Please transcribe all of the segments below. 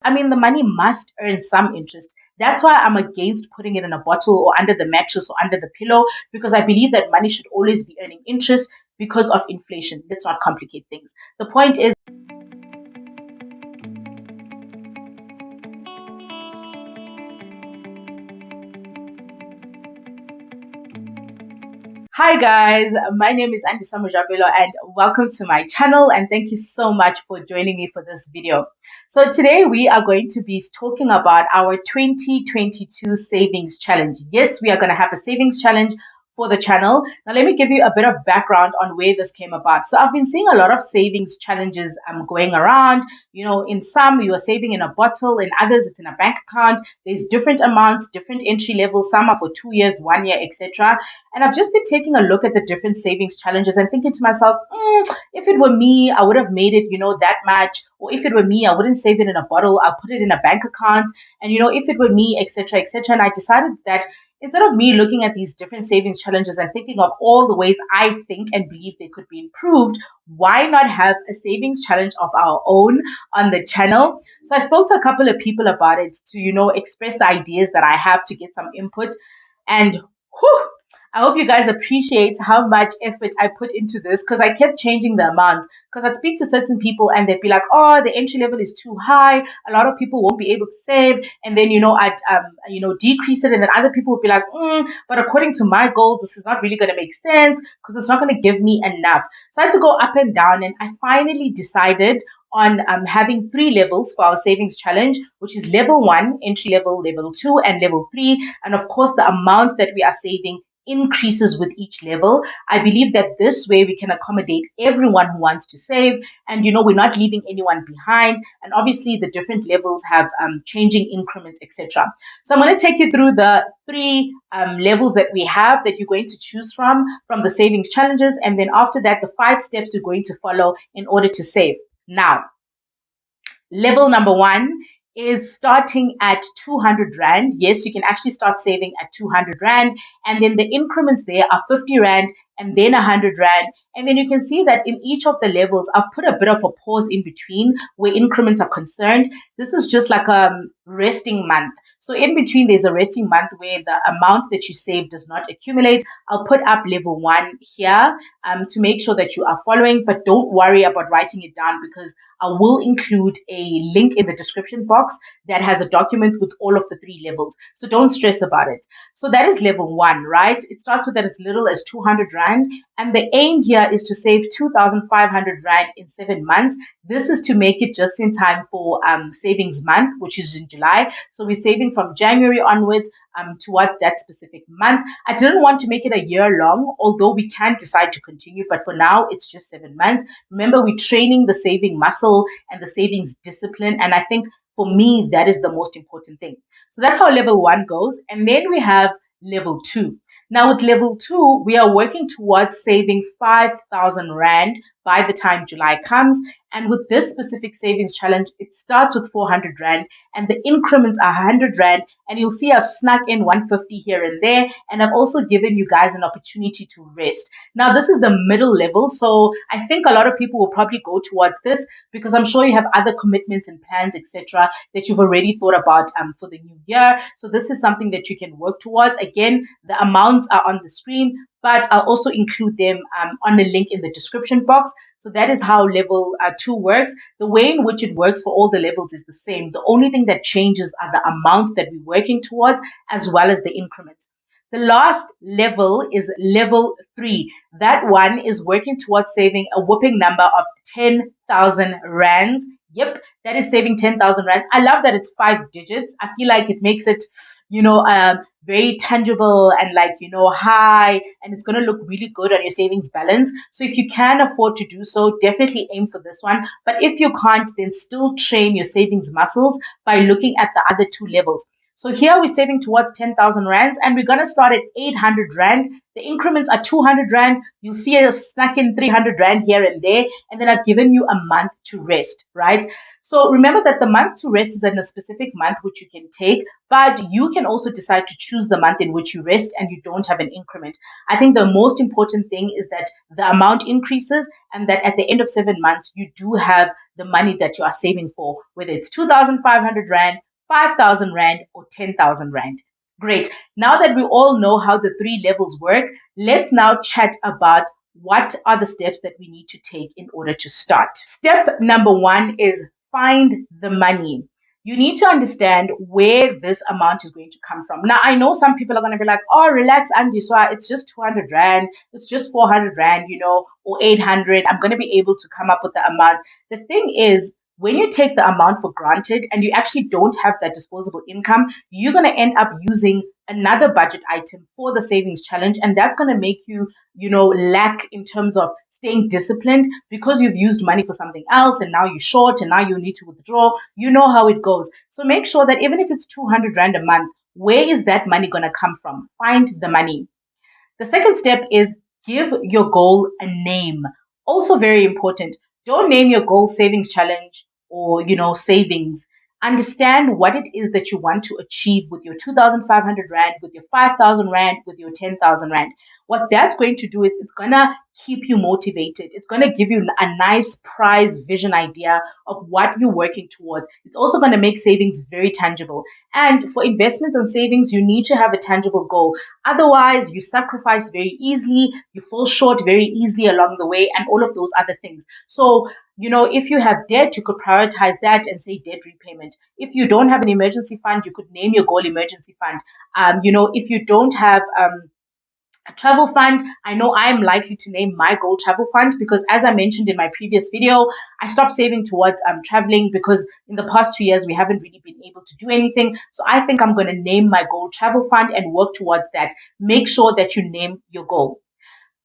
I mean, the money must earn some interest. That's why I'm against putting it in a bottle or under the mattress or under the pillow, because I believe that money should always be earning interest because of inflation. Let's not complicate things. The point is, hi guys, my name is andiswa.mojapelo and welcome to my channel, and thank you so much for joining me for this video. So today we are going to be talking about our 2022 savings challenge. Yes, we are going to have a savings challenge for the channel. Now let me give you a bit of background on where this came about. So I've been seeing a lot of savings challenges going around. You know, in some you are saving in a bottle, in others it's in a bank account. There's different amounts, different entry levels. Some are for 2 years, 1 year, etc. And I've just been taking a look at the different savings challenges and thinking to myself, if it were me, I would have made it, that much. Or if it were me, I wouldn't save it in a bottle. I'll put it in a bank account. And, if it were me, etc., etc. And I decided that instead of me looking at these different savings challenges and thinking of all the ways I think and believe they could be improved, why not have a savings challenge of our own on the channel? So I spoke to a couple of people about it to, express the ideas that I have to get some input. And whew, I hope you guys appreciate how much effort I put into this, because I kept changing the amounts. Because I'd speak to certain people and they'd be like, "Oh, the entry level is too high. A lot of people won't be able to save." And then I'd decrease it, and then other people would be like, "But according to my goals, this is not really going to make sense because it's not going to give me enough." So I had to go up and down, and I finally decided on having 3 levels for our savings challenge, which is level 1, entry level, level 2, and level 3. And of course, the amount that we are saving increases with each level. I believe that this way we can accommodate everyone who wants to save, and we're not leaving anyone behind. And obviously the different levels have changing increments, etc. So I'm going to take you through the 3 levels that we have that you're going to choose from the savings challenges, and then after that the 5 steps you're going to follow in order to save. Now, level number 1 is starting at 200 Rand. Yes, you can actually start saving at 200 Rand. And then the increments there are 50 Rand and then 100 Rand. And then you can see that in each of the levels, I've put a bit of a pause in between where increments are concerned. This is just like a resting month. So in between, there's a resting month where the amount that you save does not accumulate. I'll put up level 1 here to make sure that you are following, but don't worry about writing it down, because I will include a link in the description box that has a document with all of the 3 levels. So don't stress about it. So that is level 1, right? It starts with as little as 200 Rand. And the aim here is to save 2,500 Rand in 7 months. This is to make it just in time for savings month, which is in July. So we're saving from January onwards towards that specific month. I didn't want to make it a year long, although we can decide to continue, but for now it's just 7 months. Remember, we're training the saving muscle and the savings discipline, and I think for me that is the most important thing. So that's how level 1 goes. And then we have level 2. Now with level 2, we are working towards saving 5,000 Rand by the time July comes. And with this specific savings challenge, it starts with 400 Rand and the increments are 100 Rand. And you'll see I've snuck in 150 here and there. And I've also given you guys an opportunity to rest. Now, this is the middle level. So I think a lot of people will probably go towards this because I'm sure you have other commitments and plans, etc., that you've already thought about for the new year. So this is something that you can work towards. Again, the amounts are on the screen, but I'll also include them on the link in the description box. So that is how level 2 works. The way in which it works for all the levels is the same. The only thing that changes are the amounts that we're working towards, as well as the increments. The last level is level 3. That one is working towards saving a whopping number of 10,000 Rands. Yep, that is saving 10,000 Rands. I love that it's 5 digits. I feel like it makes it, very tangible and high, and it's going to look really good on your savings balance. So if you can afford to do so, definitely aim for this one. But if you can't, then still train your savings muscles by looking at the other 2 levels. So here we're saving towards 10,000 rands, and we're going to start at 800 rand. The increments are 200 rand. You'll see a snuck in 300 rand here and there, and then I've given you a month to rest, right? So remember that the month to rest is in a specific month which you can take, but you can also decide to choose the month in which you rest and you don't have an increment. I think the most important thing is that the amount increases and that at the end of 7 months, you do have the money that you are saving for, whether it's 2,500 rand, 5,000 rand, or 10,000 rand. Great. Now that we all know how the three levels work, let's now chat about what are the steps that we need to take in order to start. Step number one is find the money. You need to understand where this amount is going to come from. Now, I know some people are going to be like, oh, relax, andiswa, it's just 200 rand, it's just 400 rand, or 800. I'm going to be able to come up with the amount. The thing is, when you take the amount for granted and you actually don't have that disposable income, you're going to end up using another budget item for the savings challenge. And that's going to make you, lack in terms of staying disciplined because you've used money for something else and now you're short and now you need to withdraw. You know how it goes. So make sure that even if it's 200 rand a month, where is that money going to come from? Find the money. The second step is give your goal a name. Also very important. Don't name your goal savings challenge or, savings. Understand what it is that you want to achieve with your 2,500 rand, with your 5,000 rand, with your 10,000 rand. What that's going to do is it's going to keep you motivated. It's going to give you a nice prize vision idea of what you're working towards. It's also going to make savings very tangible. And for investments and savings, you need to have a tangible goal. Otherwise, you sacrifice very easily, you fall short very easily along the way, and all of those other things. So, if you have debt, you could prioritize that and say debt repayment. If you don't have an emergency fund, you could name your goal emergency fund. If you don't have a travel fund, I know I'm likely to name my goal travel fund because, as I mentioned in my previous video, I stopped saving towards traveling because in the past 2 years we haven't really been able to do anything. So I think I'm going to name my goal travel fund and work towards that. Make sure that you name your goal.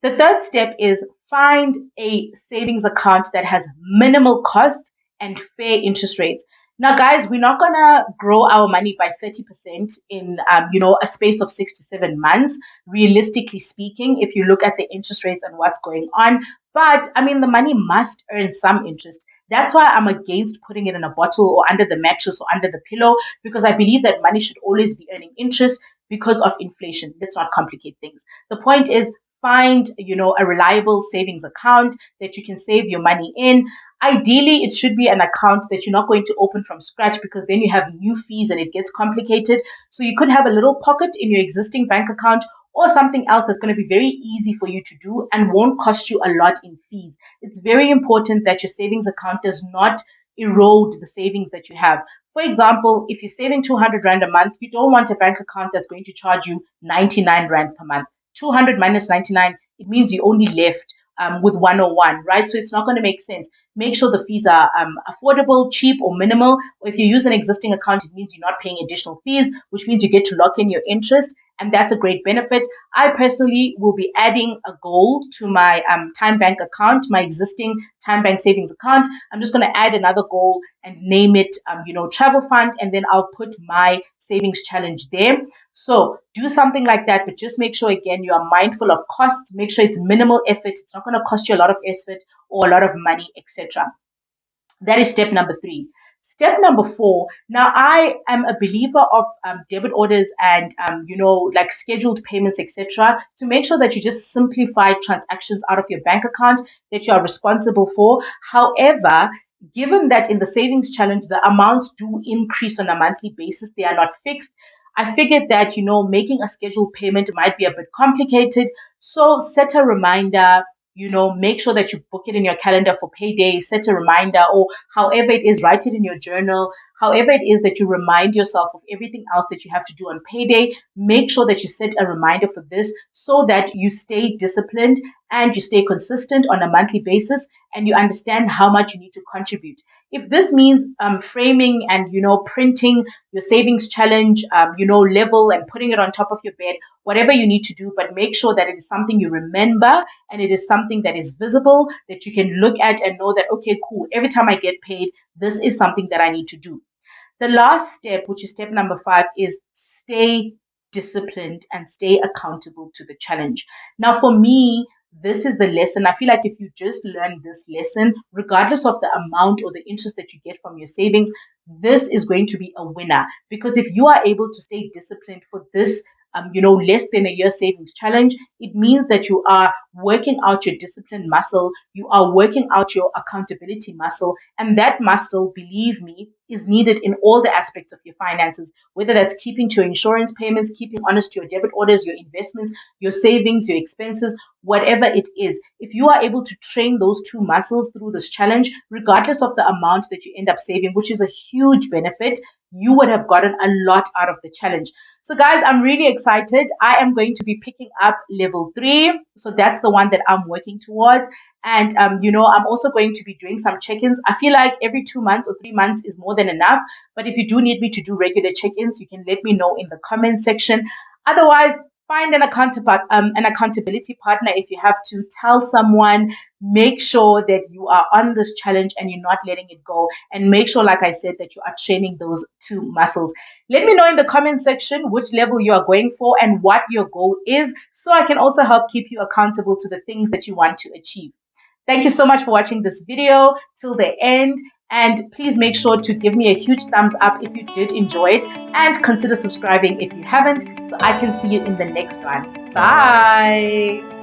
The third step is find a savings account that has minimal costs and fair interest rates. Now, guys, we're not going to grow our money by 30% in, a space of 6 to 7 months, realistically speaking, if you look at the interest rates and what's going on. But, the money must earn some interest. That's why I'm against putting it in a bottle or under the mattress or under the pillow, because I believe that money should always be earning interest because of inflation. Let's not complicate things. The point is, find a reliable savings account that you can save your money in. Ideally, it should be an account that you're not going to open from scratch because then you have new fees and it gets complicated. So you could have a little pocket in your existing bank account or something else that's going to be very easy for you to do and won't cost you a lot in fees. It's very important that your savings account does not erode the savings that you have. For example, if you're saving 200 rand a month, you don't want a bank account that's going to charge you 99 rand per month. 200 minus 99, it means you only left with 101, right? So it's not going to make sense. Make sure the fees are affordable, cheap, or minimal. Or if you use an existing account, it means you're not paying additional fees, which means you get to lock in your interest. And that's a great benefit. I personally will be adding a goal to my Time Bank account, my existing Time Bank savings account. I'm just going to add another goal and name it, travel fund. And then I'll put my savings challenge there. So do something like that, but just make sure, again, you are mindful of costs. Make sure it's minimal effort. It's not going to cost you a lot of effort or a lot of money, etc. That is step number 3. Step number 4. Now, I am a believer of debit orders and, like scheduled payments, etc. to make sure that you just simplify transactions out of your bank account that you are responsible for. However, given that in the savings challenge, the amounts do increase on a monthly basis, they are not fixed. I figured that, making a scheduled payment might be a bit complicated. So set a reminder, make sure that you book it in your calendar for payday, set a reminder, or however it is, write it in your journal. However it is that you remind yourself of everything else that you have to do on payday, make sure that you set a reminder for this so that you stay disciplined and you stay consistent on a monthly basis and you understand how much you need to contribute. If this means framing and, printing your savings challenge, level and putting it on top of your bed, whatever you need to do, but make sure that it is something you remember and it is something that is visible that you can look at and know that, okay, cool, every time I get paid, this is something that I need to do. The last step, which is step number 5, is stay disciplined and stay accountable to the challenge. Now, for me, this is the lesson. I feel like if you just learn this lesson, regardless of the amount or the interest that you get from your savings, this is going to be a winner. Because if you are able to stay disciplined for this, less than a year savings challenge, it means that you are working out your discipline muscle, you are working out your accountability muscle, and that muscle, believe me, is needed in all the aspects of your finances, whether that's keeping to your insurance payments, keeping honest to your debit orders, your investments, your savings, your expenses, whatever it is. If you are able to train those two muscles through this challenge, regardless of the amount that you end up saving, which is a huge benefit, you would have gotten a lot out of the challenge. So, guys, I'm really excited. I am going to be picking up level 3. So, that's the one that I'm working towards. And, I'm also going to be doing some check ins. I feel like every 2 months or 3 months is more than enough. But if you do need me to do regular check ins, you can let me know in the comment section. Otherwise, find an accountability partner if you have to. Tell someone, make sure that you are on this challenge and you're not letting it go. And make sure, like I said, that you are training those two muscles. Let me know in the comment section which level you are going for and what your goal is, so I can also help keep you accountable to the things that you want to achieve. Thank you so much for watching this video till the end. And please make sure to give me a huge thumbs up if you did enjoy it, and consider subscribing if you haven't, so I can see you in the next one. Bye.